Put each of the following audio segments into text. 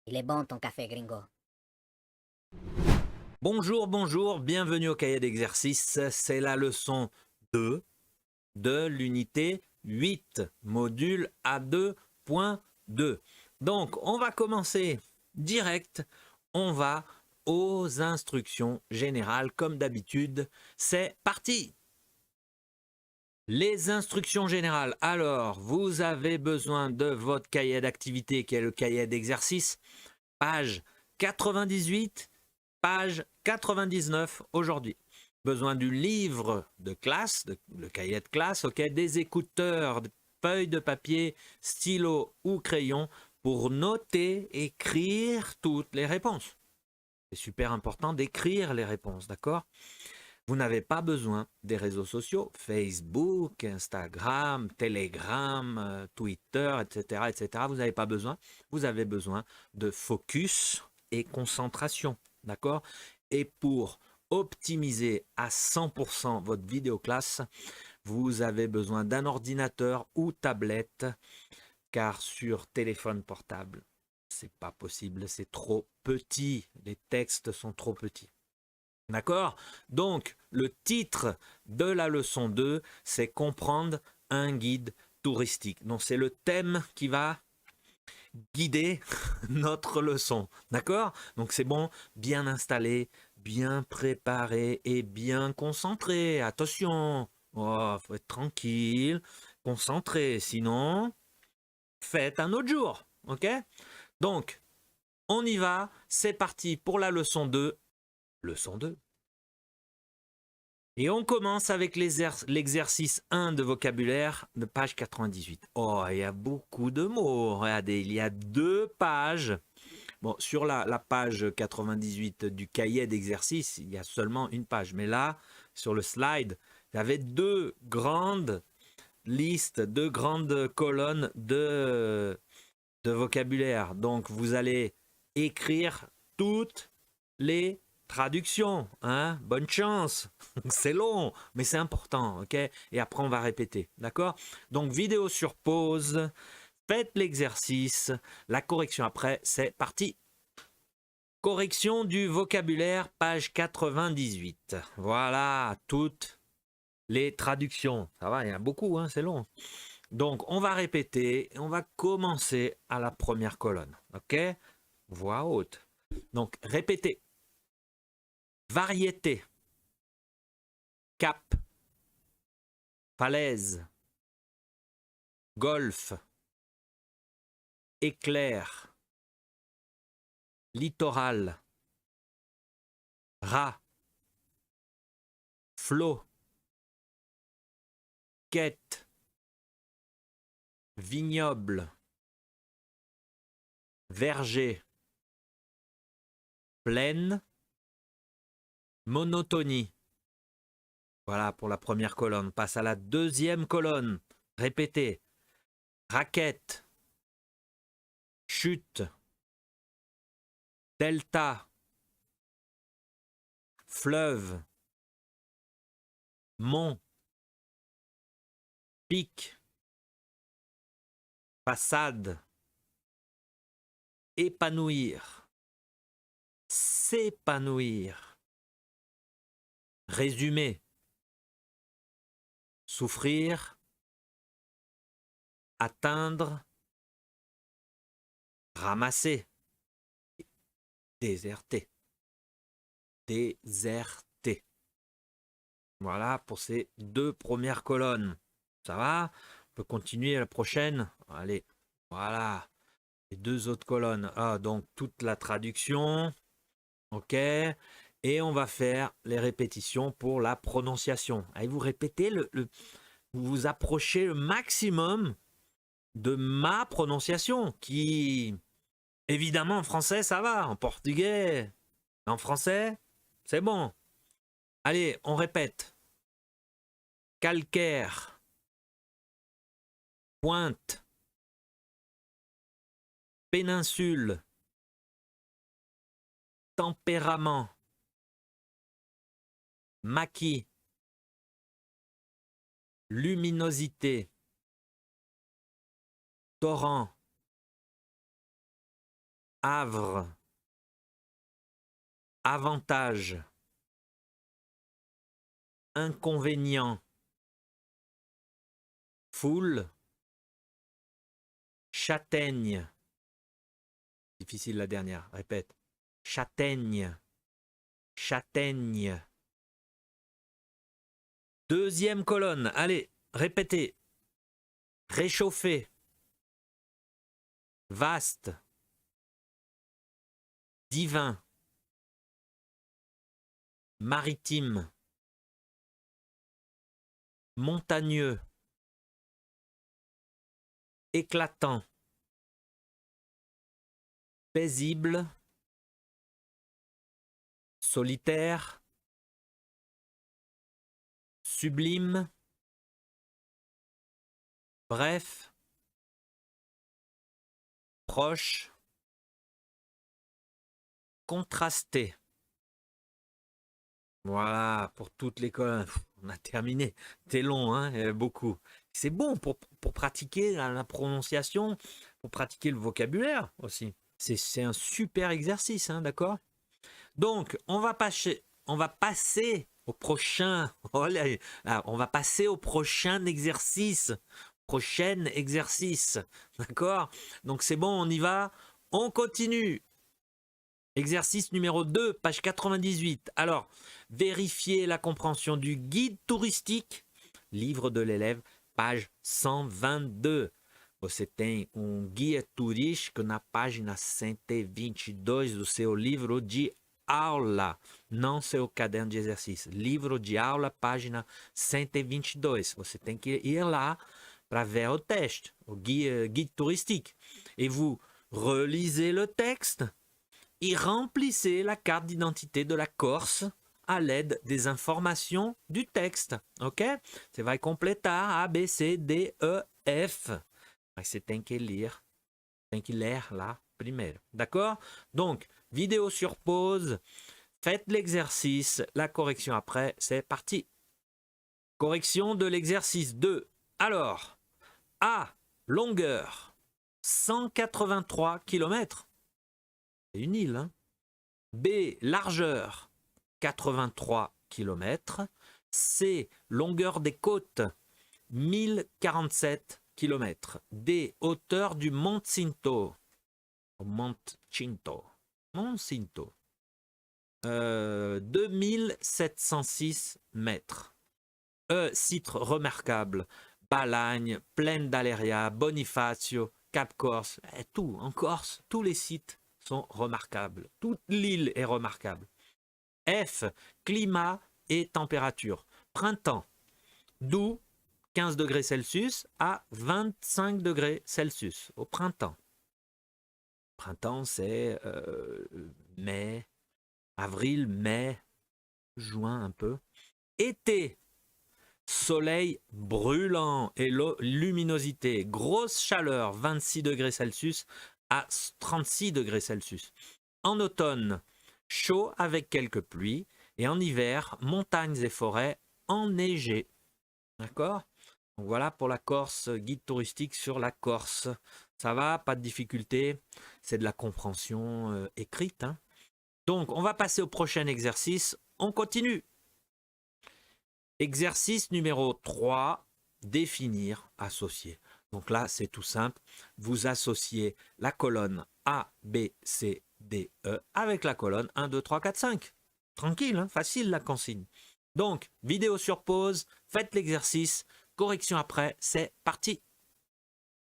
Il est bon ton café gringo. Bonjour, bonjour, bienvenue au cahier d'exercice. C'est la leçon 2 de l'unité 8, module A2.2. Donc, on va commencer direct. On va aux instructions générales, comme d'habitude. C'est parti! Les instructions générales. Alors, vous avez besoin de votre cahier d'activité, qui est le cahier d'exercice, page 98. Page 99 aujourd'hui. Besoin du livre de classe, le cahier de classe, ok, des écouteurs, des feuilles de papier, stylo ou crayon pour noter, écrire toutes les réponses. C'est super important d'écrire les réponses, d'accord? Vous n'avez pas besoin des réseaux sociaux, Facebook, Instagram, Telegram, Twitter, etc., etc. Vous n'avez pas besoin. Vous avez besoin de focus et concentration. D'accord? Et pour optimiser à 100% votre vidéoclasse, vous avez besoin d'un ordinateur ou tablette, car sur téléphone portable, c'est pas possible, c'est trop petit. Les textes sont trop petits. D'accord? Donc, le titre de la leçon 2, c'est comprendre un guide touristique. Donc, c'est le thème qui va guider notre leçon. D'accord? Donc, c'est bon, bien installé, bien préparé et bien concentré. Attention, oh, faut être tranquille, concentré. Sinon, faites un autre jour. Ok? Donc, on y va. C'est parti pour la leçon 2. Leçon 2. Et on commence avec l'exercice 1 de vocabulaire de page 98. Oh, il y a beaucoup de mots. Regardez, il y a 2 pages. Bon, sur la page 98 du cahier d'exercice, il y a seulement une page. Mais là, sur le slide, il y avait 2 grandes listes, 2 grandes colonnes de vocabulaire. Donc, vous allez écrire toutes les traductions. Hein? Bonne chance. C'est long, mais c'est important. Ok? Et après, on va répéter. D'accord? Donc, vidéo sur pause. Faites l'exercice. La correction après, c'est parti. Correction du vocabulaire, page 98. Voilà, toutes les traductions. Ça va, il y en a beaucoup, hein, c'est long. Donc, on va répéter et on va commencer à la première colonne. OK? Voix haute. Donc, répétez. Variété. Cap. Falaise. Golfe. Éclair. Littoral. Rat. Flot. Quête. Vignoble. Verger. Plaine. Monotonie. Voilà pour la première colonne. On passe à la deuxième colonne. Répétez. Raquette. Chute. Delta. Fleuve. Mont. Pic. Façade. Épanouir. S'épanouir. Résumer. Souffrir. Atteindre. Ramasser. Déserter. Déserter. Voilà pour ces 2 premières colonnes. Ça va? On peut continuer à la prochaine. Allez, voilà. Les 2 autres colonnes. Ah, donc toute la traduction. OK. Et on va faire les répétitions pour la prononciation. Allez, vous répétez, vous vous approchez le maximum de ma prononciation, qui, évidemment, en français, ça va. En portugais, en français, c'est bon. Allez, on répète. Calcaire. Pointe. Péninsule. Tempérament. Maquis. Luminosité. Torrent. havre, avantage, inconvénient, foule, châtaigne. Difficile la dernière, répète. Châtaigne, châtaigne. Deuxième colonne, allez, répétez. Réchauffer, vaste, divin, maritime, montagneux, éclatant, paisible, solitaire, sublime, bref, proche, contrasté. Voilà, pour toutes les colonnes. On a terminé. C'est long, hein, beaucoup. C'est bon pour pratiquer la prononciation, pour pratiquer le vocabulaire aussi. C'est un super exercice, hein, d'accord? Donc, on va passer au prochain. On va passer au prochain exercice. Prochain exercice. D'accord? Donc, c'est bon, on y va. On continue. Exercice numéro 2, page 98. Alors, vérifiez la compréhension du guide touristique, livre de l'élève, page 122. Você tem guia turístico na página 122 do seu livro de aula, não seu caderno de exercício. Livro de aula, página 122. Você tem que ir lá para ver o texte, o guide touristique. Et vous relisez le texte et remplissez la carte d'identité de la Corse à l'aide des informations du texte. Ok? Você vai completar A, B, C, D, E, F. Mas você tem que ler lá primeiro. D'accord? Donc, vidéo sur pause. Faites l'exercice. La correction après. C'est parti. Correction de l'exercice 2. Alors, A, longueur, 183 km. C'est une île. Hein? B, largeur, 83 km. C, longueur des côtes, 1047 km. D, hauteur du Mont Cinto. Mont Cinto. 2706 mètres. E, site remarquable. Balagne, Plaine d'Aléria, Bonifacio, Cap Corse, tout en Corse, tous les sites sont remarquables. Toute l'île est remarquable. F, climat et température. Printemps, d'où 15 degrés Celsius à 25 degrés Celsius au printemps. Printemps, c'est mai, avril, mai, juin un peu. Été, soleil brûlant et luminosité, grosse chaleur, 26 degrés Celsius à 36 degrés Celsius. En automne, chaud avec quelques pluies. Et en hiver, montagnes et forêts enneigées. D'accord? Donc voilà pour la Corse, guide touristique sur la Corse. Ça va, pas de difficulté. C'est de la compréhension écrite. Hein? Donc, on va passer au prochain exercice. On continue. Exercice numéro 3, définir, associer. Donc là, c'est tout simple. Vous associez la colonne A, B, C, D, E avec la colonne 1, 2, 3, 4, 5. Tranquille, hein, facile la consigne. Donc, vidéo sur pause, faites l'exercice, correction après, c'est parti.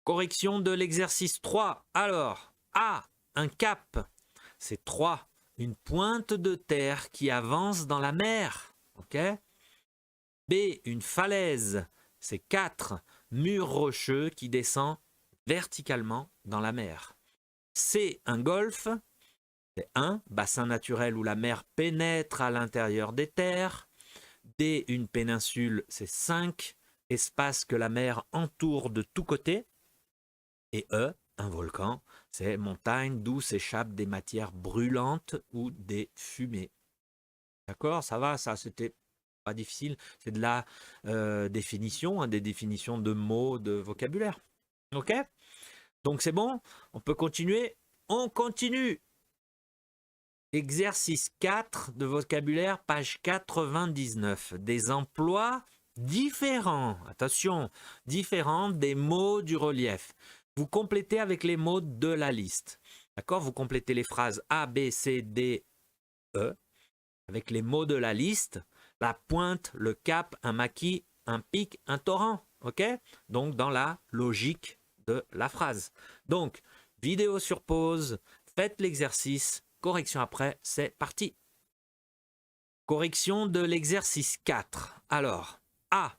Correction de l'exercice 3. Alors, A, un cap, c'est 3. Une pointe de terre qui avance dans la mer. Ok? B, une falaise, c'est 4. Mur rocheux qui descend verticalement dans la mer. C, un golfe, c'est 1. Bassin naturel où la mer pénètre à l'intérieur des terres. D, une péninsule, c'est 5. Espace que la mer entoure de tous côtés. Et E, un volcan, c'est montagne d'où s'échappent des matières brûlantes ou des fumées. D'accord? Ça va, ça c'était pas difficile. C'est de la définition, hein, des définitions de mots, de vocabulaire. Ok? Donc c'est bon, on peut continuer. On continue. Exercice 4 de vocabulaire, page 99. Des emplois différents, attention, différents des mots du relief. Vous complétez avec les mots de la liste. D'accord? Vous complétez les phrases A, B, C, D, E avec les mots de la liste. La pointe, le cap, un maquis, un pic, un torrent. Ok? Donc dans la logique de la phrase. Donc, vidéo sur pause, faites l'exercice, correction après, c'est parti. Correction de l'exercice 4. Alors, A.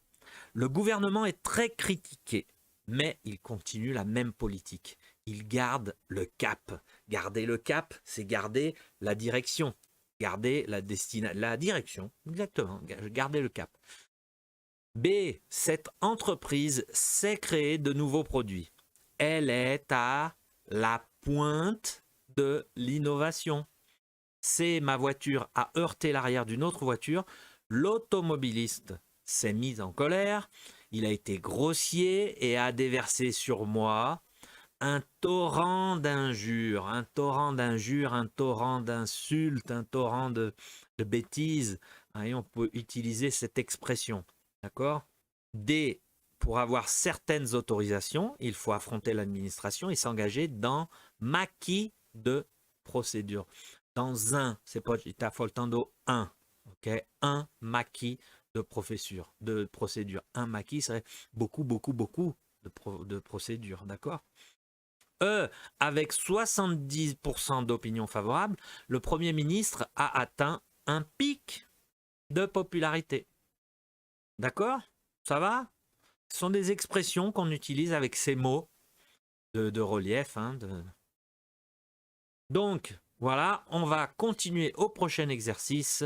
Le gouvernement est très critiqué, mais il continue la même politique. Il garde le cap. Garder le cap, c'est garder la direction. Garder la direction, exactement, garder le cap. B. Cette entreprise sait créer de nouveaux produits. Elle est à la pointe de l'innovation. C. Ma voiture a heurté l'arrière d'une autre voiture. L'automobiliste s'est mis en colère. Il a été grossier et a déversé sur moi un torrent d'injures, un torrent d'injures, un torrent d'insultes, un torrent de bêtises. Et on peut utiliser cette expression. D'accord? D. Pour avoir certaines autorisations, il faut affronter l'administration et s'engager dans maquis de procédure. Dans un, c'est pas il faltando un, ok? Un maquis de procédure. Un maquis serait beaucoup de procédures, d'accord? E, avec 70% d'opinion favorable, le Premier ministre a atteint un pic de popularité. D'accord? Ça va? Ce sont des expressions qu'on utilise avec ces mots de relief. Donc, voilà, on va continuer au prochain exercice.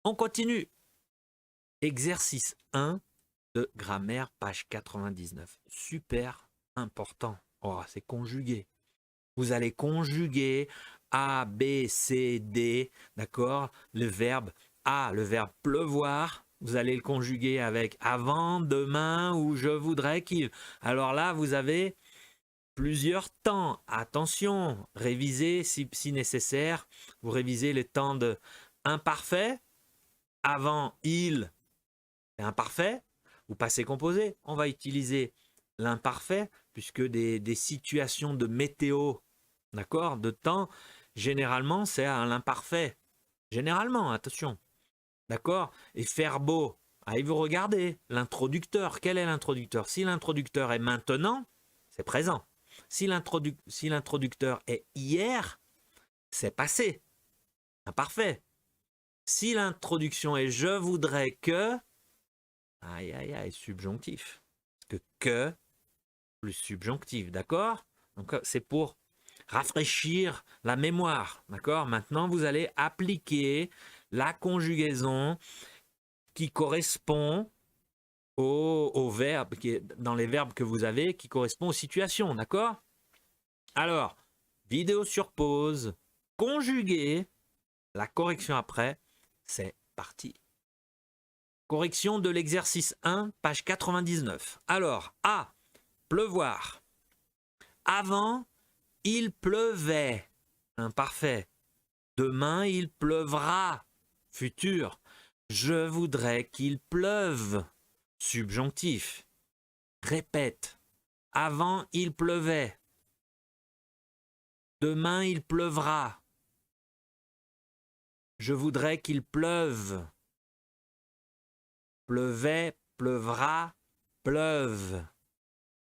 On continue. Exercice 1 de grammaire, page 99. Super important. Oh, c'est conjugué. Vous allez conjuguer A, B, C, D, d'accord? Le verbe A, le verbe pleuvoir. Vous allez le conjuguer avec avant, demain ou je voudrais qu'il. Alors là, vous avez plusieurs temps. Attention, révisez si nécessaire. Vous révisez les temps de imparfait. Avant, il est imparfait. Ou passé composé. On va utiliser l'imparfait puisque des situations de météo, d'accord, de temps, généralement, c'est à l'imparfait. Généralement, attention. D'accord? Et faire beau. Allez, vous regardez l'introducteur. Quel est l'introducteur? Si l'introducteur est maintenant, c'est présent. Si l'introducteur est hier, c'est passé. Imparfait. Si l'introduction est je voudrais que, aïe aïe aïe, subjonctif. Parce que plus subjonctif, d'accord? Donc c'est pour rafraîchir la mémoire, d'accord? Maintenant, vous allez appliquer la conjugaison qui correspond au verbe, dans les verbes que vous avez, qui correspond aux situations, d'accord? Alors, vidéo sur pause, conjuguer, la correction après, c'est parti. Correction de l'exercice 1, page 99. Alors, A, pleuvoir. Avant, il pleuvait, imparfait. Demain, il pleuvra, futur. Je voudrais qu'il pleuve, subjonctif. Répète. Avant, il pleuvait. Demain, il pleuvra. Je voudrais qu'il pleuve. Pleuvait, pleuvra, pleuve.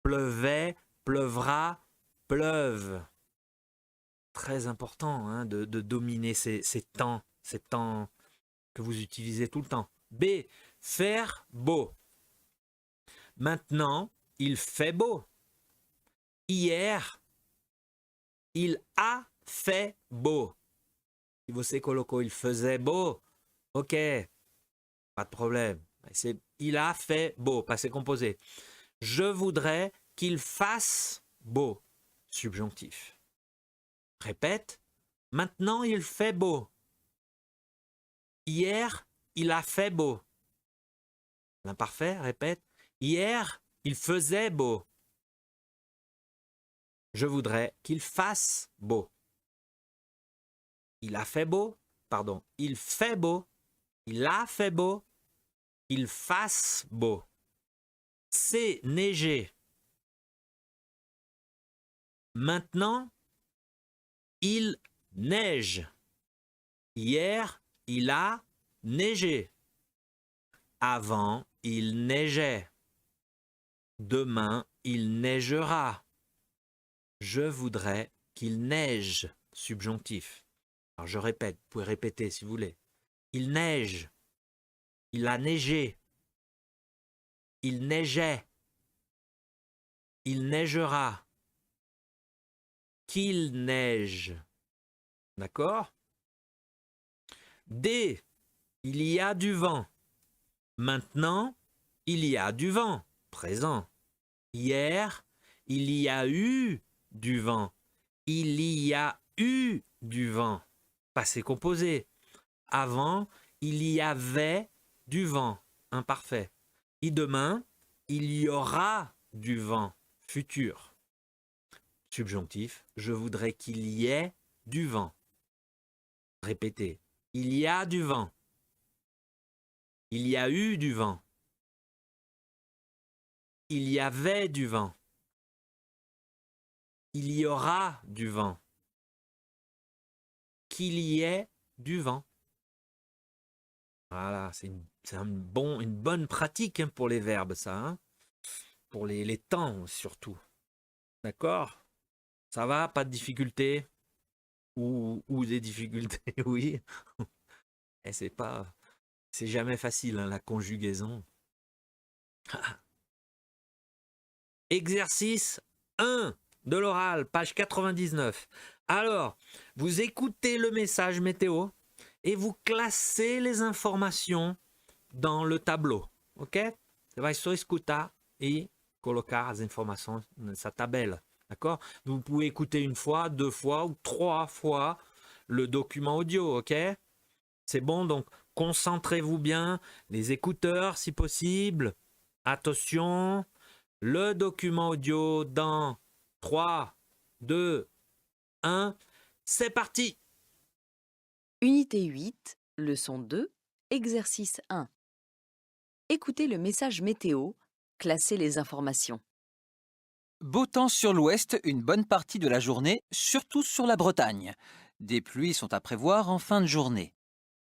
Pleuvait, pleuvra, pleuve. Très important de dominer ces temps que vous utilisez tout le temps. B, faire beau. Maintenant, il fait beau. Hier, il a fait beau. Si vous coloco, il faisait beau. Ok, pas de problème. Il a fait beau, passé composé. Je voudrais qu'il fasse beau, subjonctif. Répète, maintenant il fait beau. Hier, il a fait beau. L'imparfait, répète, hier, il faisait beau. Je voudrais qu'il fasse beau. Il a fait beau, pardon, il fait beau, il a fait beau, il fasse beau. C'est neigé. Maintenant, il neige. Hier, il a neigé. Avant, il neigeait. Demain, il neigera. Je voudrais qu'il neige. Subjonctif. Alors je répète, vous pouvez répéter si vous voulez. Il neige. Il a neigé. Il neigeait. Il neigera. Qu'il neige. D'accord? D. Il y a du vent. Maintenant, il y a du vent. Présent. Hier, il y a eu du vent. Il y a eu du vent. Passé composé. Avant, il y avait du vent. Imparfait. Et demain, il y aura du vent. Futur. Subjonctif. Je voudrais qu'il y ait du vent. Répétez. Il y a du vent. Il y a eu du vent. Il y avait du vent. Il y aura du vent. Qu'il y ait du vent. Voilà, c'est une bonne pratique hein, pour les verbes, ça. Hein, pour les temps, surtout. D'accord? Ça va? Pas de difficultés? Ou des difficultés, oui. Et c'est jamais facile, hein, la conjugaison. Exercice 1 de l'oral, page 99. Alors, vous écoutez le message météo et vous classez les informations dans le tableau. Ok? Você vai só escutar e colocar as informações nessa tabelle. D'accord? Vous pouvez écouter une fois, 2 fois ou 3 fois le document audio. Ok? C'est bon, donc concentrez-vous bien, les écouteurs si possible. Attention, le document audio dans 3, 2, 1. C'est parti! Unité 8, leçon 2, exercice 1. Écoutez le message météo, classez les informations. Beau temps sur l'ouest une bonne partie de la journée, surtout sur la Bretagne. Des pluies sont à prévoir en fin de journée.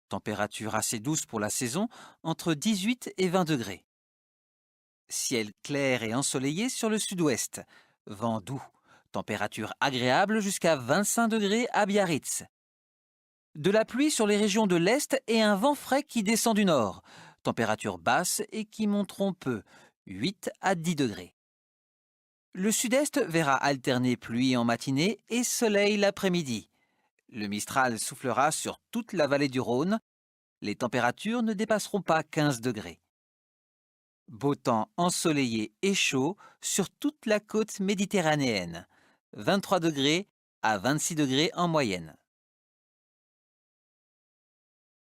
Température assez douce pour la saison, entre 18 et 20 degrés. Ciel clair et ensoleillé sur le sud-ouest. Vent doux. Température agréable jusqu'à 25 degrés à Biarritz. De la pluie sur les régions de l'Est et un vent frais qui descend du nord. Température basse et qui monteront peu, 8 à 10 degrés. Le sud-est verra alterner pluie en matinée et soleil l'après-midi. Le Mistral soufflera sur toute la vallée du Rhône. Les températures ne dépasseront pas 15 degrés. Beau temps ensoleillé et chaud sur toute la côte méditerranéenne. 23 degrés à 26 degrés en moyenne.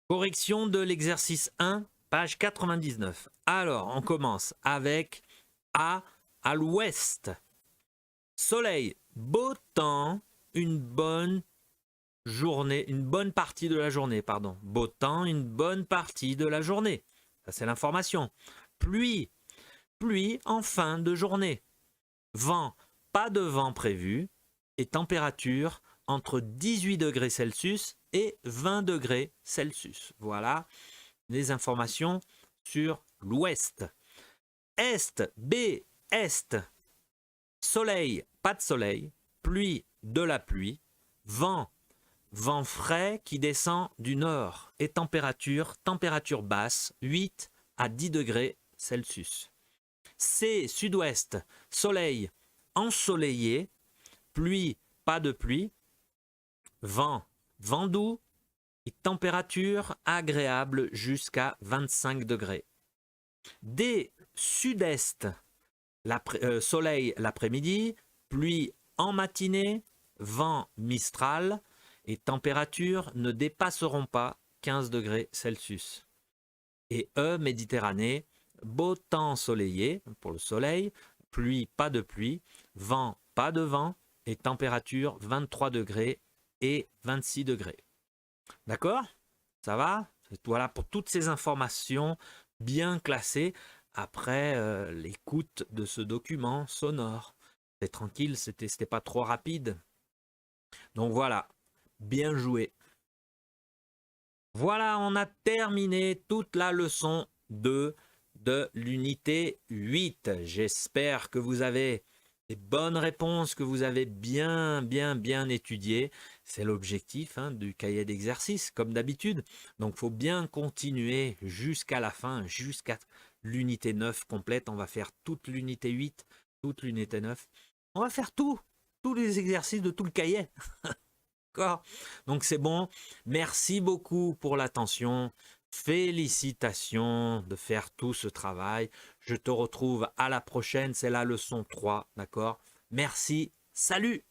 Correction de l'exercice 1, page 99. Alors, on commence avec à l'ouest. Soleil, beau temps, une bonne journée, une bonne partie de la journée, pardon. Beau temps, une bonne partie de la journée. Ça, c'est l'information. Pluie, pluie en fin de journée. Vent, pas de vent prévu. Et température entre 18 degrés Celsius et 20 degrés Celsius. Voilà les informations sur l'ouest. Est, B, est. Soleil, pas de soleil. Pluie, de la pluie. Vent, vent frais qui descend du nord. Et température basse, 8 à 10 degrés Celsius. C, sud-ouest. Soleil, ensoleillé. Pluie, pas de pluie. Vent, vent doux. Et température agréable jusqu'à 25 degrés. D, sud-est. Soleil l'après-midi, pluie en matinée, vent mistral et températures ne dépasseront pas 15 degrés Celsius. Et E, Méditerranée, beau temps ensoleillé pour le soleil, pluie, pas de pluie, vent, pas de vent et température 23 degrés et 26 degrés. D'accord? Ça va? Voilà pour toutes ces informations bien classées après l'écoute de ce document sonore. C'est tranquille, c'était pas trop rapide. Donc voilà, bien joué. Voilà, on a terminé toute la leçon 2 de l'unité 8. J'espère que vous avez des bonnes réponses, que vous avez bien étudié. C'est l'objectif du cahier d'exercice, comme d'habitude. Donc, il faut bien continuer jusqu'à la fin, jusqu'à l'unité 9 complète. On va faire toute l'unité 8, toute l'unité 9. On va faire tous les exercices de tout le cahier. D'accord? Donc c'est bon. Merci beaucoup pour l'attention. Félicitations de faire tout ce travail. Je te retrouve à la prochaine. C'est la leçon 3. D'accord? Merci. Salut!